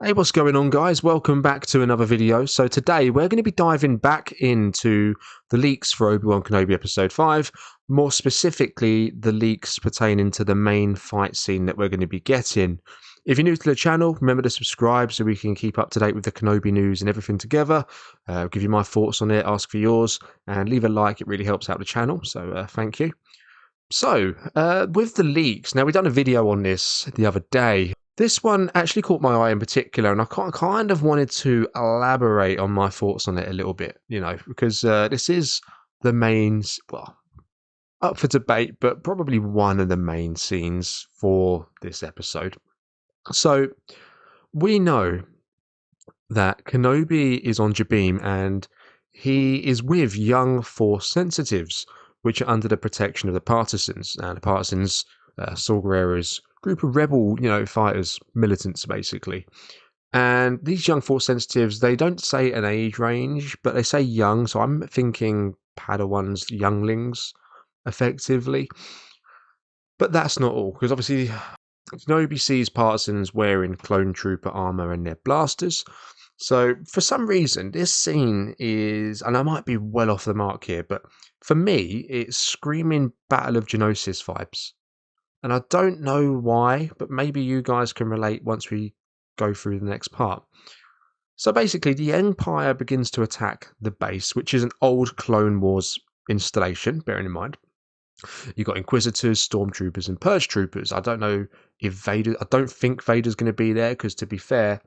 Hey, what's going on, guys? Welcome back to another video. So today we're going to be diving back into the leaks for Obi-Wan Kenobi Episode 5, more specifically the leaks pertaining to the main fight scene that we're going to be getting. If you're new to the channel, remember to subscribe so we can keep up to date with the Kenobi news and everything together. I'll give you my thoughts on it, ask for yours, and leave a like. It really helps out the channel, so thank you. So, with the leaks, now we've done a video on this the other day. This one actually caught my eye in particular, and I kind of wanted to elaborate on my thoughts on it a little bit, because this is the main, well, up for debate, but probably one of the main scenes for this episode. So, we know that Kenobi is on Jabim and he is with young Force sensitives, which are under the protection of the Partisans. And the Partisans, Saw Gerrera's group of rebel, fighters, militants, basically. And these young Force sensitives, they don't say an age range, but they say young. So I'm thinking Padawans, younglings, effectively. But that's not all, because obviously Kenobi sees Partisans wearing clone trooper armor and their blasters. So for some reason, this scene is, and I might be well off the mark here, but for me, it's screaming Battle of Geonosis vibes. And I don't know why, but maybe you guys can relate once we go through the next part. So basically, the Empire begins to attack the base, which is an old Clone Wars installation, bearing in mind. You've got Inquisitors, Stormtroopers, and Purge Troopers. I don't know if Vader, I don't think Vader's going to be there, because to be fair,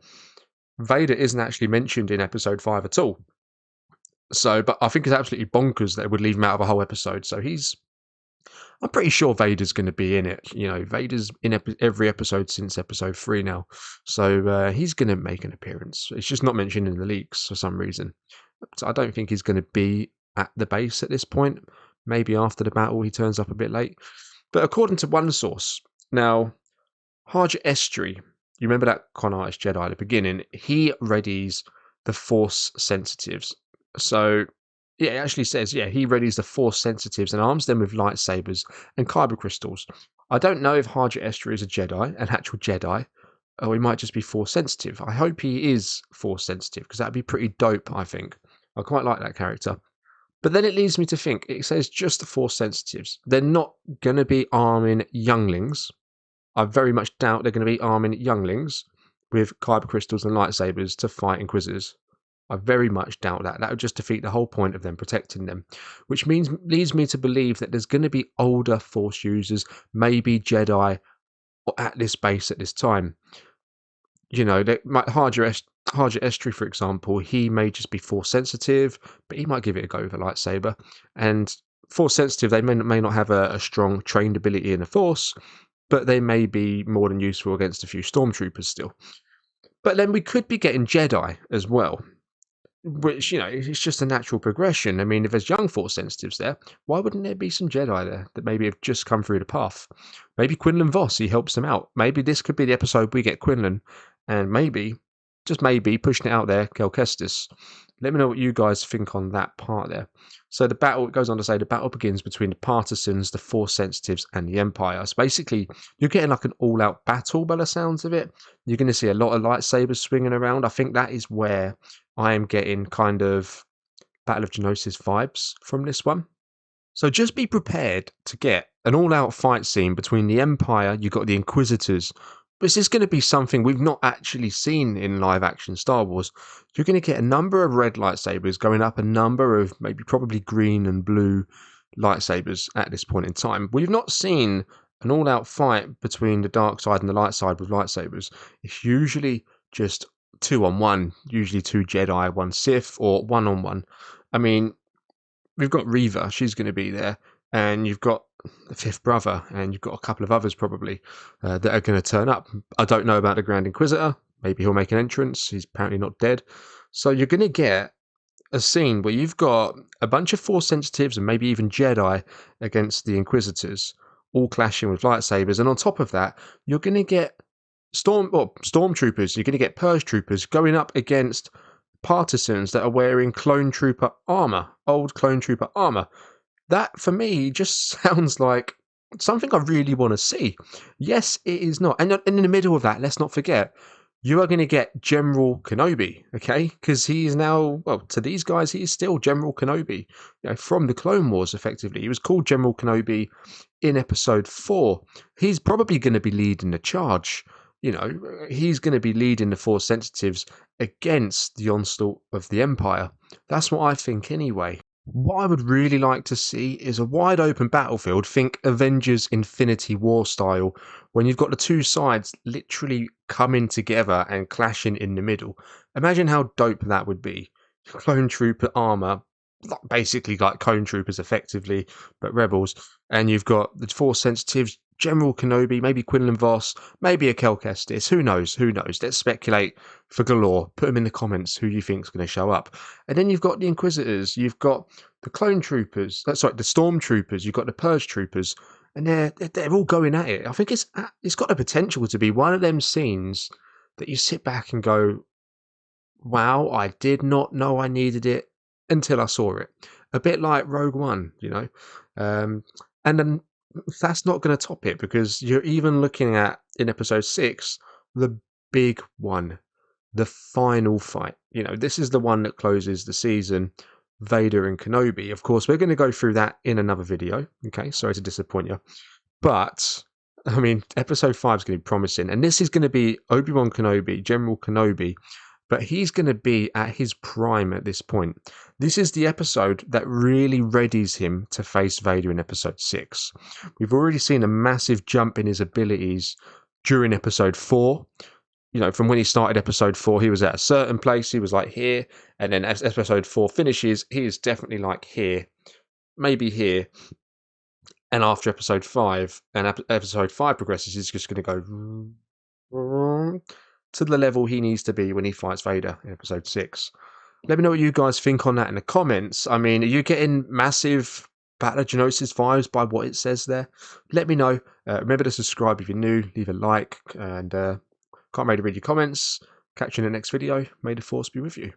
Vader isn't actually mentioned in Episode 5 at all. So, but I think it's absolutely bonkers that it would leave him out of a whole episode. So I'm pretty sure Vader's going to be in it. Vader's in every episode since Episode 3 now. So he's going to make an appearance. It's just not mentioned in the leaks for some reason. So I don't think he's going to be at the base at this point. Maybe after the battle he turns up a bit late. But according to one source, now, Harja Estri, you remember that con artist Jedi at the beginning? He readies the Force sensitives. So yeah, it actually says, he readies the Force sensitives and arms them with lightsabers and kyber crystals. I don't know if Harja Estri is a Jedi, an actual Jedi, or he might just be Force sensitive. I hope he is Force sensitive, because that'd be pretty dope, I think. I quite like that character. But then it leads me to think, it says just the Force sensitives. They're not going to be arming younglings. I very much doubt they're going to be arming younglings with kyber crystals and lightsabers to fight Inquisitors. I very much doubt that. That would just defeat the whole point of them protecting them. Which leads me to believe that there's going to be older Force users, maybe Jedi, at this base at this time. Harja Estri, for example, he may just be Force sensitive, but he might give it a go with a lightsaber. And Force sensitive, they may not have a strong trained ability in the Force, but they may be more than useful against a few Stormtroopers still. But then we could be getting Jedi as well, which, it's just a natural progression. I mean, if there's young Force sensitives there, why wouldn't there be some Jedi there that maybe have just come through the path? Maybe Quinlan Vos, he helps them out. Maybe this could be the episode we get Quinlan, and maybe, just maybe, pushing it out there, Kel Kestis. Let me know what you guys think on that part there. So the battle, it goes on to say, the battle begins between the Partisans, the Force sensitives, and the Empire. So basically, you're getting like an all-out battle by the sounds of it. You're going to see a lot of lightsabers swinging around. I think that is where I am getting kind of Battle of Geonosis vibes from this one. So just be prepared to get an all-out fight scene between the Empire, you've got the Inquisitors. This is going to be something we've not actually seen in live-action Star Wars. You're going to get a number of red lightsabers going up a number of maybe probably green and blue lightsabers at this point in time. We've not seen an all-out fight between the dark side and the light side with lightsabers. It's usually just 2-on-1, usually 2 Jedi, 1 Sith, or 1-on-1. I mean, we've got Reva, she's going to be there, and you've got the fifth brother, and you've got a couple of others probably that are going to turn up. I don't know about the Grand Inquisitor. Maybe he'll make an entrance. He's apparently not dead. So you're going to get a scene where you've got a bunch of Force sensitives and maybe even Jedi against the Inquisitors, all clashing with lightsabers. And on top of that, you're going to get Stormtroopers. You're going to get Purge Troopers going up against Partisans that are wearing clone trooper armor, old clone trooper armor. That, for me, just sounds like something I really want to see. Yes, it is not. And in the middle of that, let's not forget, you are going to get General Kenobi, okay? Because he is now, well, to these guys, he is still General Kenobi, from the Clone Wars, effectively. He was called General Kenobi in episode 4. He's probably going to be leading the charge. He's going to be leading the Force Sensitives against the onslaught of the Empire. That's what I think, anyway. What I would really like to see is a wide open battlefield, think Avengers Infinity War style, when you've got the two sides literally coming together and clashing in the middle. Imagine how dope that would be. Clone Trooper armor, basically like Clone Troopers effectively, but Rebels. And you've got the Force Sensitives, General Kenobi, maybe Quinlan Voss, maybe a Kel Kestis. Who knows? Who knows? Let's speculate for galore. Put them in the comments who you think's going to show up. And then you've got the Inquisitors, you've got the Clone Troopers, the Stormtroopers, you've got the Purge Troopers, and they're all going at it. I think it's got the potential to be one of them scenes that you sit back and go, wow, I did not know I needed it until I saw it. A bit like Rogue One, Um, and then that's not going to top it because you're even looking at, in episode 6, the big one, the final fight. This is the one that closes the season, Vader and Kenobi. Of course, we're going to go through that in another video. Okay, sorry to disappoint you. But, I mean, episode 5 is going to be promising. And this is going to be Obi-Wan Kenobi, General Kenobi, but he's going to be at his prime at this point. This is the episode that really readies him to face Vader in episode 6. We've already seen a massive jump in his abilities during episode 4. From when he started episode 4, he was at a certain place, he was like here, and then as episode 4 finishes, he is definitely like here, maybe here. And after episode 5, and episode 5 progresses, he's just going to go to the level he needs to be when he fights Vader in episode 6. Let me know what you guys think on that in the comments. I mean, are you getting massive Battle of Geonosis vibes by what it says there? Let me know. Remember to subscribe if you're new, leave a like, and can't wait to read your comments. Catch you in the next video. May the Force be with you.